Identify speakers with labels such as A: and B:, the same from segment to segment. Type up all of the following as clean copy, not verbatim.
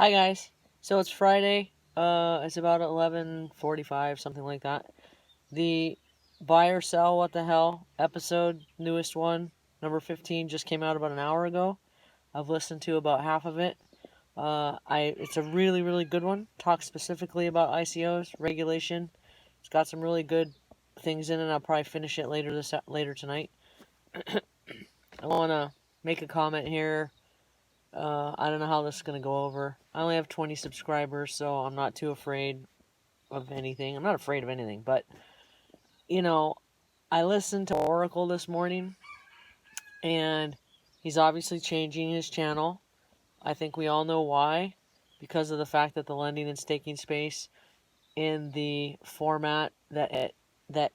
A: Hi guys. So it's Friday. It's about 11:45, something like that. The Buy or Sell What the Hell episode, newest one, number 15, just came out about an hour ago. I've listened to about half of it. It's a really good one. Talks specifically about ICOs, regulation. It's got some really good things in it. I'll probably finish it later tonight. I want to make a comment here. I don't know how this is going to go over. I only have 20 subscribers, so I'm not too afraid of anything. I'm not afraid of anything, but, I listened to Oracle this morning, and he's obviously changing his channel. I think we all know why, because of the fact that the lending and staking space in the format that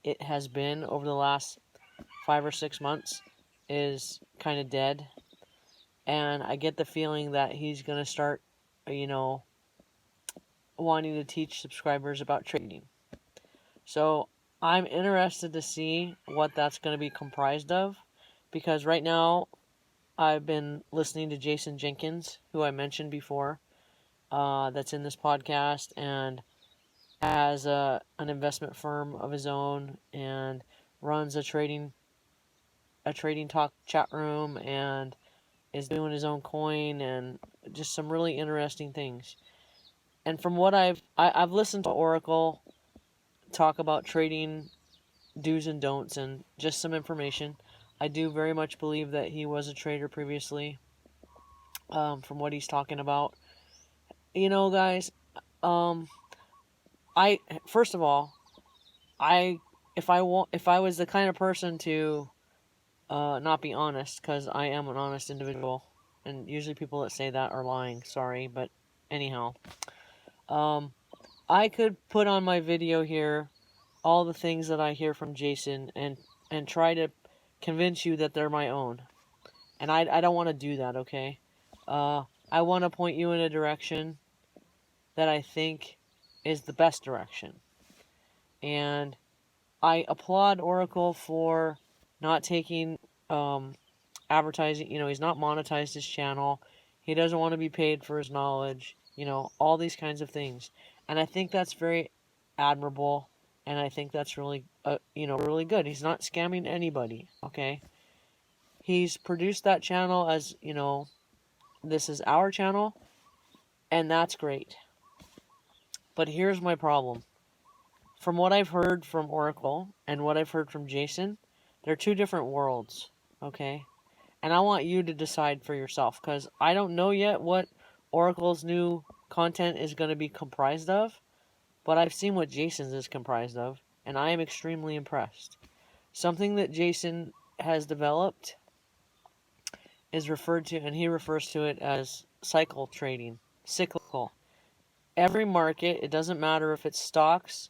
A: it has been over the last 5 or 6 months is kind of dead. And I get the feeling that he's going to start, wanting to teach subscribers about trading. So I'm interested to see what that's going to be comprised of, because right now I've been listening to Jason Jenkins, who I mentioned before, that's in this podcast and has an investment firm of his own and runs a trading talk chat room and is doing his own coin and just some really interesting things. And from what I've listened to Oracle talk about trading do's and don'ts and just some information. I do very much believe that he was a trader previously, from what he's talking about. Guys, I first of all, if I was the kind of person to not be honest, because I am an honest individual, and usually people that say that are lying. Sorry, but anyhow, I could put on my video here all the things that I hear from Jason and try to convince you that they're my own. And I don't want to do that, okay? I want to point you in a direction that I think is the best direction. And I applaud Oracle for not taking advertising. He's not monetized his channel. He doesn't want to be paid for his knowledge. All these kinds of things. And I think that's very admirable. And I think that's really, really good. He's not scamming anybody, okay? He's produced that channel as, this is our channel, and that's great. But here's my problem. From what I've heard from Oracle and what I've heard from Jason, they're two different worlds, okay? And I want you to decide for yourself, because I don't know yet what Oracle's new content is going to be comprised of, but I've seen what Jason's is comprised of, and I am extremely impressed. Something that Jason has developed is referred to, and he refers to it as cycle trading, cyclical. Every market, it doesn't matter if it's stocks,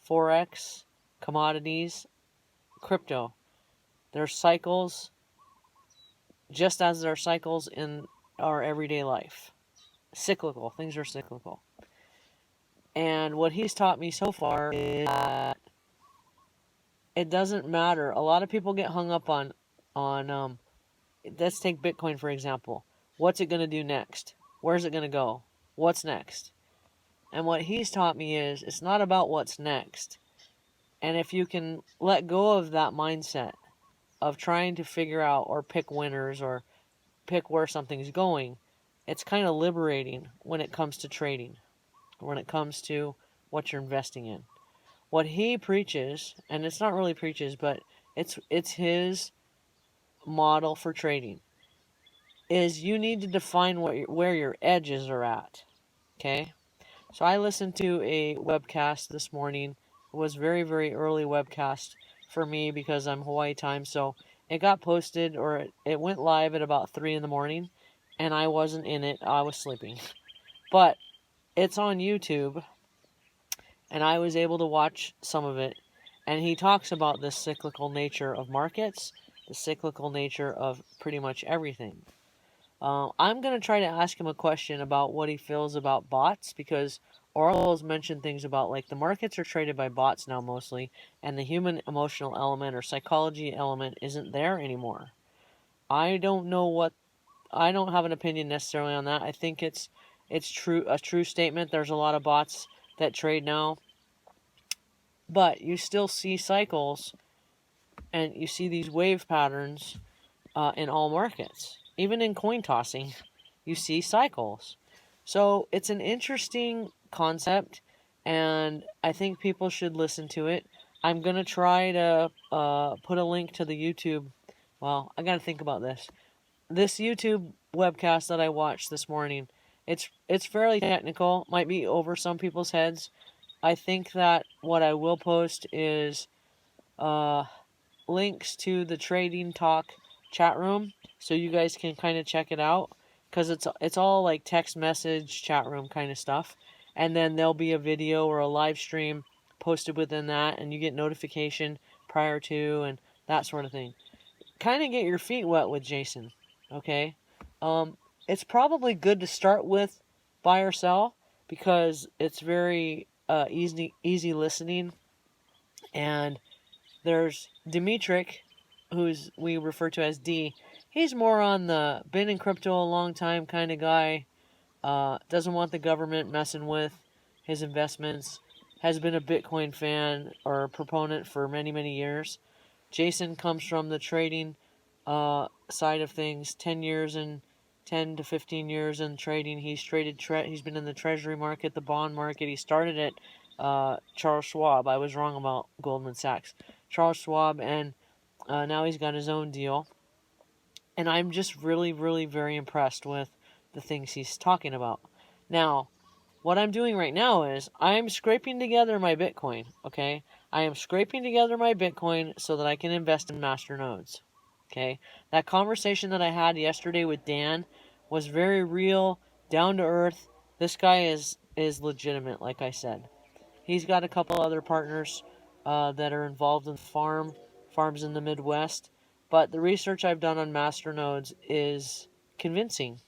A: forex, commodities, crypto, there's cycles just as there are cycles in our everyday life. Cyclical, things are cyclical. And what he's taught me so far is that it doesn't matter. A lot of people get hung up on let's take Bitcoin for example. What's it going to do next? Where's it going to go? What's next? And what he's taught me is it's not about what's next. And if you can let go of that mindset of trying to figure out or pick winners or pick where something's going, it's kind of liberating when it comes to trading, when it comes to what you're investing in. What he preaches, and it's not really preaches, but it's his model for trading, is you need to define where your edges are at, okay? So I listened to a webcast this morning. It was very early webcast for me because I'm Hawaii time, so it got posted, or it went live at about 3 in the morning, and I wasn't in it. I was sleeping. But it's on YouTube, and I was able to watch some of it, and he talks about the cyclical nature of markets, the cyclical nature of pretty much everything. I'm going to try to ask him a question about what he feels about bots, because Oracle has mentioned things about, like, the markets are traded by bots now mostly, and the human emotional element or psychology element isn't there anymore. I don't have an opinion necessarily on that. I think it's it's a true statement. There's a lot of bots that trade now, but you still see cycles, and you see these wave patterns in all markets. Even in coin tossing, you see cycles. So it's an interesting concept, and I think people should listen to it. I'm going to try to put a link to the YouTube. Well, I got to think about this. This YouTube webcast that I watched this morning, it's fairly technical, might be over some people's heads. I think that what I will post is uh, links to the Trading Talk chat room, so you guys can kind of check it out, because it's all like text message chat room kind of stuff, and then there'll be a video or a live stream posted within that, and you get notification prior to and that sort of thing. Kind of get your feet wet with Jason, okay? It's probably good to start with buy or sell, because it's very easy listening. And there's Dimitrik, who's we refer to as D. He's more on the been in crypto a long time kind of guy. Doesn't want the government messing with his investments. Has been a Bitcoin fan or proponent for many, many years. Jason comes from the trading side of things. 10 to 15 years in trading. He's he's been in the treasury market, the bond market. He started at Charles Schwab. I was wrong about Goldman Sachs. Charles Schwab, and now he's got his own deal. And I'm just really, really very impressed with the things he's talking about. Now, what I'm doing right now is I'm scraping together my Bitcoin, okay? I am scraping together my Bitcoin so that I can invest in masternodes, okay? That conversation that I had yesterday with Dan was very real, down to earth. This guy is legitimate, like I said. He's got a couple other partners that are involved in farms in the Midwest. But the research I've done on masternodes is convincing.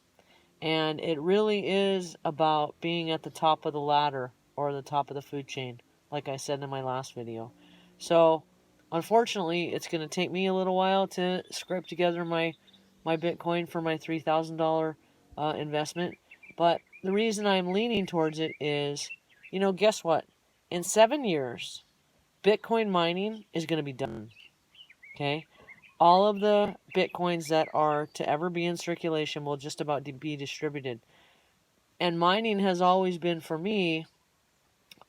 A: And it really is about being at the top of the ladder or the top of the food chain, like I said in my last video. So, unfortunately, it's going to take me a little while to scrape together my Bitcoin for my $3,000 investment. But the reason I'm leaning towards it is, guess what? In 7 years, Bitcoin mining is going to be done. Okay? All of the Bitcoins that are to ever be in circulation will just about be distributed. And mining has always been, for me,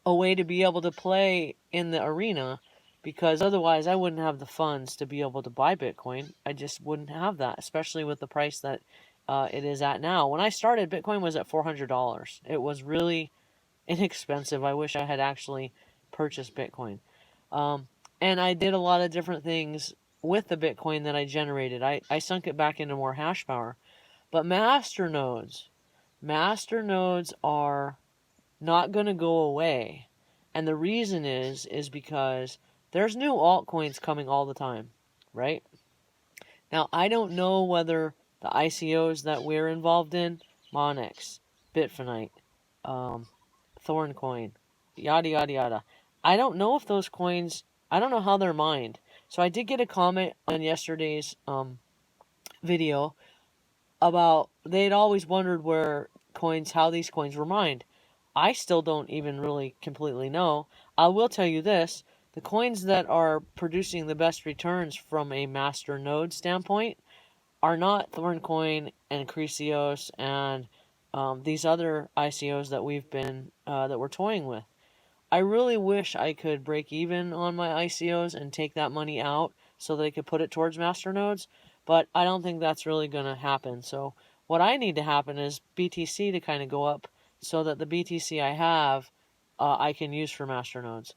A: a way to be able to play in the arena, because otherwise I wouldn't have the funds to be able to buy Bitcoin. I just wouldn't have that, especially with the price that it is at now. When I started, Bitcoin was at $400. It was really inexpensive. I wish I had actually purchased Bitcoin. And I did a lot of different things with the Bitcoin that I generated. I sunk it back into more hash power. But masternodes are not going to go away. And the reason is because there's new altcoins coming all the time, right? Now, I don't know whether the ICOs that we're involved in, Monex, Bitfinite, Thorncoin, yada yada yada. I don't know if those coins, I don't know how they're mined. So I did get a comment on yesterday's video about they'd always wondered how these coins were mined. I still don't even really completely know. I will tell you this, the coins that are producing the best returns from a master node standpoint are not Thorncoin and Cresios and these other ICOs that that we're toying with. I really wish I could break even on my ICOs and take that money out so that I could put it towards masternodes, but I don't think that's really going to happen. So what I need to happen is BTC to kind of go up so that the BTC I have, I can use for masternodes.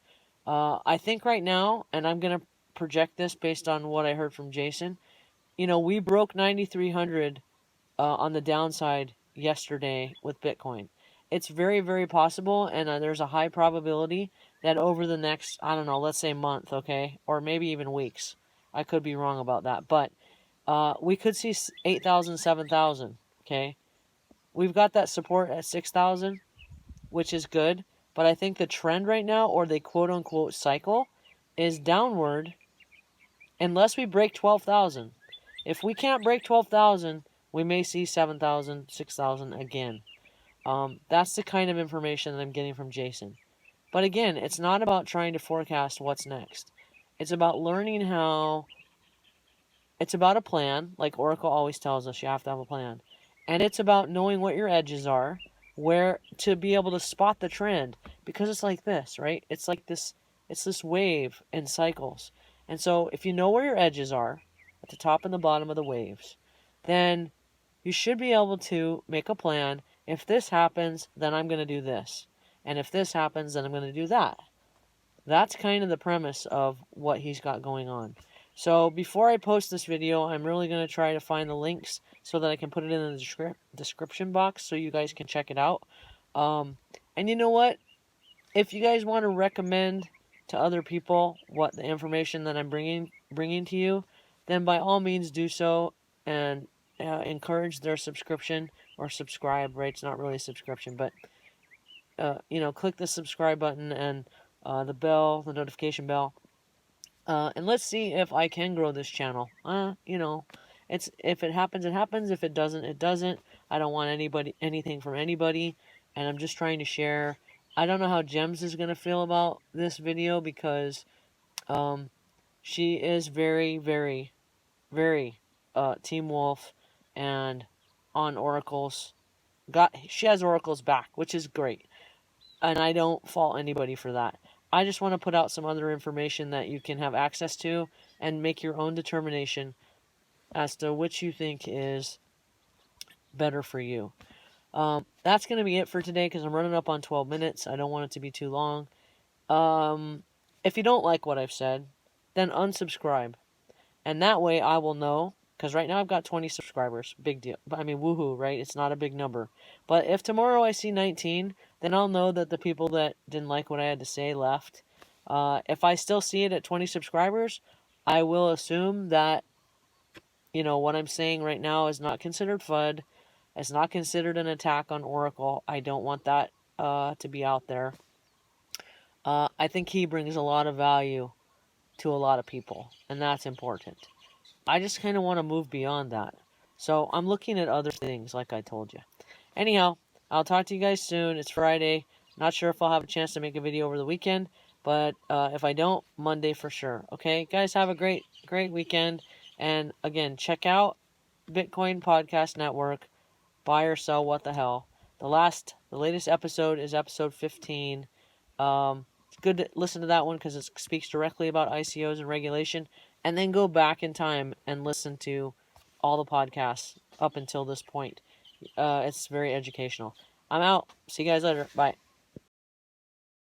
A: I think right now, and I'm going to project this based on what I heard from Jason, we broke 9,300 on the downside yesterday with Bitcoin. It's very, very possible, and there's a high probability that over the next, I don't know, let's say month, okay, or maybe even weeks, I could be wrong about that, but we could see 8,000, 7,000, okay? We've got that support at 6,000, which is good, but I think the trend right now, or the quote-unquote cycle, is downward unless we break 12,000. If we can't break 12,000, we may see 7,000, 6,000 again. That's the kind of information that I'm getting from Jason. But again, it's not about trying to forecast what's next. It's about learning how. It's about a plan, like Oracle always tells us, you have to have a plan. And it's about knowing what your edges are, where to be able to spot the trend. Because it's like this, right? It's this wave in cycles. And so if you know where your edges are, at the top and the bottom of the waves, then you should be able to make a plan. If this happens, then I'm going to do this. And if this happens, then I'm going to do that. That's kind of the premise of what he's got going on. So before I post this video, I'm really going to try to find the links so that I can put it in the description box so you guys can check it out. And you know what? If you guys want to recommend to other people what the information that I'm bringing to you, then by all means do so, and encourage their subscription or subscribe. Right? It's not really a subscription, but click the subscribe button and the bell, the notification bell. And let's see if I can grow this channel. It's if it happens, it happens. If it doesn't, it doesn't. I don't want anything from anybody, and I'm just trying to share. I don't know how Gems is gonna feel about this video because she is very, very, very Team Wolf and on Oracle's. She has Oracle's back, which is great, and I don't fault anybody for that. I just want to put out some other information that you can have access to and make your own determination as to which you think is better for you. That's going to be it for today because I'm running up on 12 minutes. I don't want it to be too long. If you don't like what I've said, then unsubscribe. And that way I will know, because right now I've got 20 subscribers. Big deal. I mean, woohoo, right? It's not a big number. But if tomorrow I see 19, then I'll know that the people that didn't like what I had to say left. If I still see it at 20 subscribers, I will assume that, what I'm saying right now is not considered FUD. It's not considered an attack on Oracle. I don't want that to be out there. I think he brings a lot of value to a lot of people, and that's important. I just kind of want to move beyond that. So I'm looking at other things, like I told you. Anyhow, I'll talk to you guys soon. It's Friday. Not sure if I'll have a chance to make a video over the weekend, but if I don't, Monday for sure. Okay, guys, have a great weekend. And again, check out Bitcoin Podcast Network. Buy or sell, what the hell. The latest episode is episode 15. It's good to listen to that one because it speaks directly about ICOs and regulation. And then go back in time and listen to all the podcasts up until this point. It's very educational. I'm out. See you guys later. Bye.